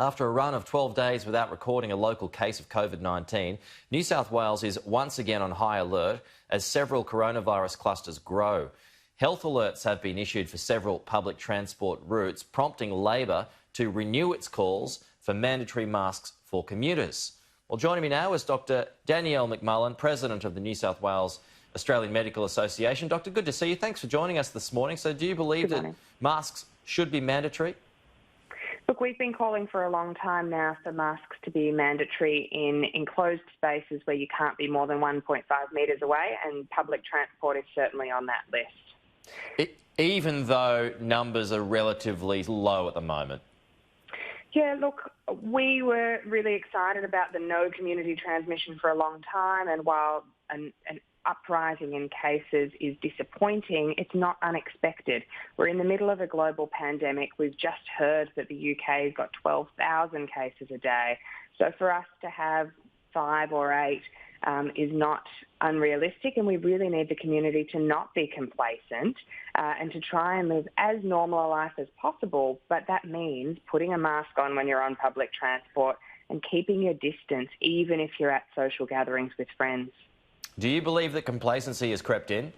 After a run of 12 days without recording a local case of COVID-19, New South Wales is once again on high alert as several coronavirus clusters grow. Health alerts have been issued for several public transport routes, prompting Labor to renew its calls for mandatory masks for commuters. Well, joining me now is Dr. Danielle McMullen, President of the New South Wales Australian Medical Association. Doctor, good to see you. Thanks for joining us this morning. So do you believe that masks should be mandatory? Look, we've been calling for a long time now for masks to be mandatory in enclosed spaces where you can't be more than 1.5 metres away, and public transport is certainly on that list. Even though numbers are relatively low at the moment? Yeah, look, we were really excited about the no community transmission for a long time, and while an uprising in cases is disappointing, it's not unexpected. We're in the middle of a global pandemic. We've just heard that the UK has got 12,000 cases a day. So for us to have 5 or 8 is not unrealistic, and we really need the community to not be complacent and to try and live as normal a life as possible. But that means putting a mask on when you're on public transport and keeping your distance, even if you're at social gatherings with friends. Do you believe that complacency has crept in?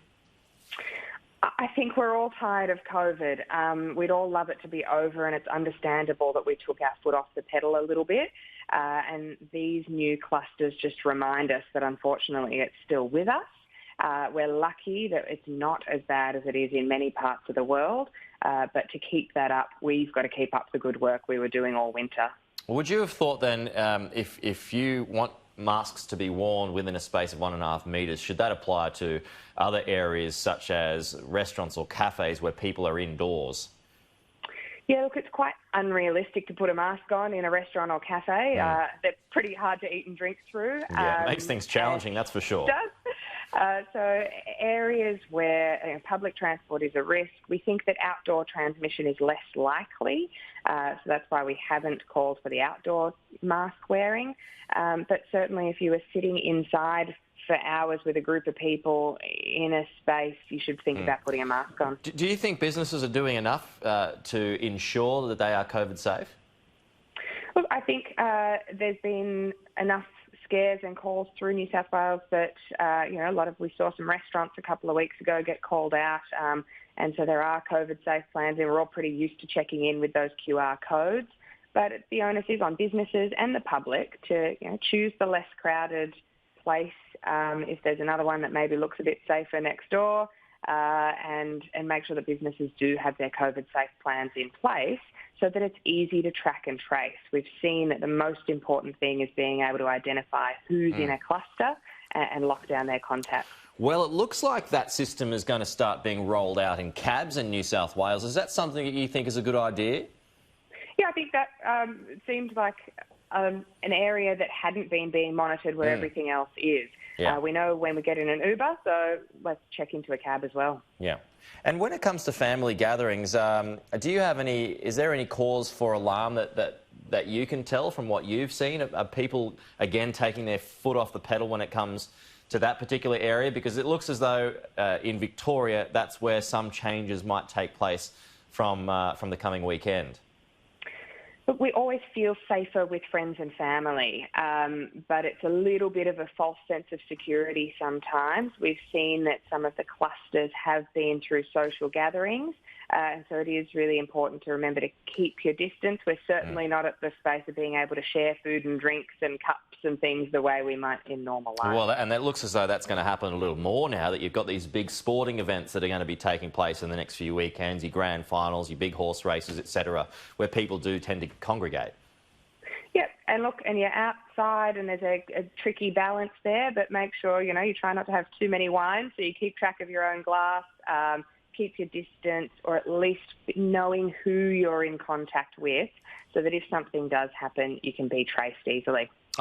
I think we're all tired of COVID. We'd all love it to be over, and it's understandable that we took our foot off the pedal a little bit. And these new clusters just remind us that, unfortunately, it's still with us. We're lucky that it's not as bad as it is in many parts of the world. But to keep that up, we've got to keep up the good work we were doing all winter. Would you have thought then, if you want masks to be worn within a space of 1.5 metres, should that apply to other areas such as restaurants or cafes where people are indoors? Yeah, look, it's quite unrealistic to put a mask on in a restaurant or cafe. They're pretty hard to eat and drink through. Yeah, it makes things challenging, that's for sure. It does. So areas where public transport is a risk, we think that outdoor transmission is less likely. So that's why we haven't called for the outdoor mask wearing. But certainly if you were sitting inside for hours with a group of people in a space, you should think about putting a mask on. Do you think businesses are doing enough to ensure that they are COVID safe? Look, I think there's been enough scares and calls through New South Wales that, we saw some restaurants a couple of weeks ago get called out. And so there are COVID safe plans, and we're all pretty used to checking in with those QR codes. But the onus is on businesses and the public to choose the less crowded place if there's another one that maybe looks a bit safer next door, and make sure that businesses do have their COVID safe plans in place so that it's easy to track and trace. We've seen that the most important thing is being able to identify who's in a cluster and lock down their contacts. Well, it looks like that system is going to start being rolled out in cabs in New South Wales. Is that something that you think is a good idea? Yeah, I think that seemed like an area that hadn't been being monitored where everything else is. Yeah. We know when we get in an Uber, so let's check into a cab as well. Yeah. And when it comes to family gatherings, is there any cause for alarm that you can tell from what you've seen? Are people, again, taking their foot off the pedal when it comes to that particular area? Because it looks as though in Victoria, that's where some changes might take place from the coming weekend. Look, we always feel safer with friends and family, but it's a little bit of a false sense of security sometimes. We've seen that some of the clusters have been through social gatherings, and so it is really important to remember to keep your distance. We're certainly not at the space of being able to share food and drinks and cups and things the way we might in normal life. Well, and it looks as though that's going to happen a little more now that you've got these big sporting events that are going to be taking place in the next few weekends, your grand finals, your big horse races, etc., where people do tend to congregate. Yep, and look, and you're outside and there's a tricky balance there, but make sure, you try not to have too many wines, so you keep track of your own glass, keep your distance, or at least knowing who you're in contact with so that if something does happen, you can be traced easily.